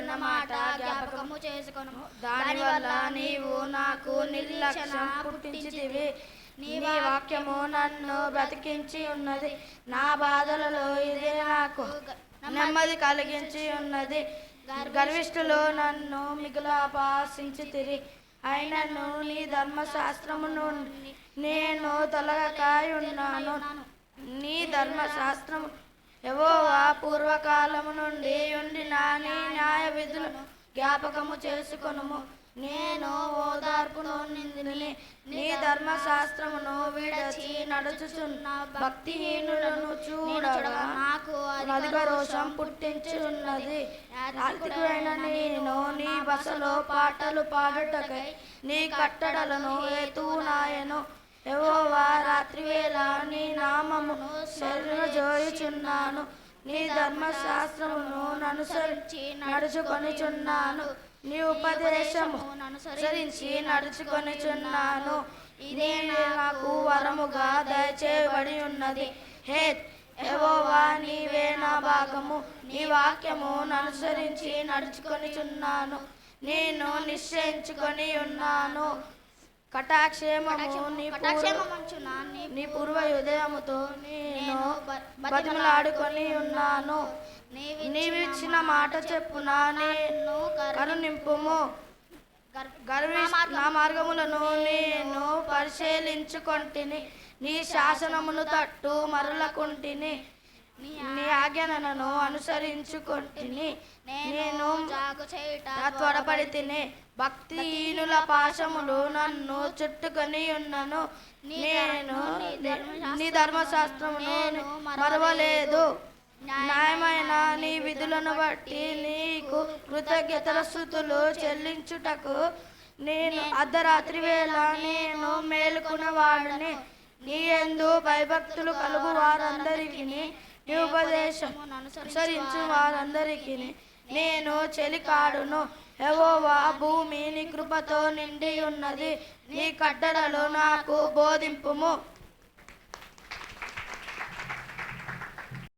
చెప్పబడిన మాట జ్ఞాపకము చేసుకొను. దానివల్ల నీవు నాకు నిర్లక్ష్యం పుట్టించితివి. నీ వాక్యము నన్ను బ్రతికించి ఉన్నది. నా బాధలలో ఇదే నాకు నెమ్మది కలిగించి ఉన్నది. గర్విష్ఠులు నన్ను మిగులు అపహాసించితిరి. అయినను నీ ధర్మశాస్త్రము నుండి నేను తొలగకాయున్నాను. నీ ధర్మశాస్త్రము యెహోవా పూర్వకాలము నుండి ఉండిన నీ న్యాయ విధులను జ్ఞాపకము చేసుకొనుము. నేను ఓదార్పును నిందిని. నీ ధర్మశాస్త్రమును విడచి నడుచుచున్న భక్తిహీనులను చూడగా నాకు అధిక రోషం పుట్టించున్నది. యాత్రికుడైన నేను నీ బసలో పాటలు పాడుటకై నీ కట్టడలను హేతువునాయెను. యెహోవా రాత్రివేళ నీ నామమును శరణుజొయుచున్నాను. నీ ధర్మశాస్త్రమును అనుసరించి నడుచుకొనిచున్నాను. నీ ఉపదేశము అనుసరించి నడుచుకొనిచున్నాను. ఇదే నాకు వరముగా దయచేయబడి ఉన్నది. హే యెహోవా, నీవే నా భాగము. నీ వాక్యము అనుసరించి నడుచుకొనిచున్నాను. నేను నిశ్చయించుకొని ఉన్నాను. కటాక్షేమము నీ పూర్వ హృదయముతో నేను బతిమలాడుకొని ఉన్నాను. నీవిచ్చిన మాట చెప్పున నేను కరుణింపుము. నా మార్గములను నేను పరిశీలించుకొంటిని. నీ శాసనమును తట్టు మరలకుంటిని. నీ ఆజ్ఞలను అనుసరించుకొంటిని. నేను త్వరపడి తిని. భక్తిహీనుల పాశములు నన్ను చుట్టుకొని ఉన్నను. నేను నీ ధర్మశాస్త్రమును మరవలేదు. న్యాయమైన నీ విధులను బట్టి నీకు కృతజ్ఞతాస్తుతులు చెల్లించుటకు నేను అర్ధరాత్రి వేళ నేను మేలుకున్న వాడిని. నీ యందు భయభక్తులు కలుగు వారందరికీ నీ ఉపదేశము అనుసరించు వారందరికీ నేను చెలికాడును. యెహోవా, భూమి నీ కృపతో నిండి ఉన్నది. నీ కట్టడలు నాకు బోధింపుము.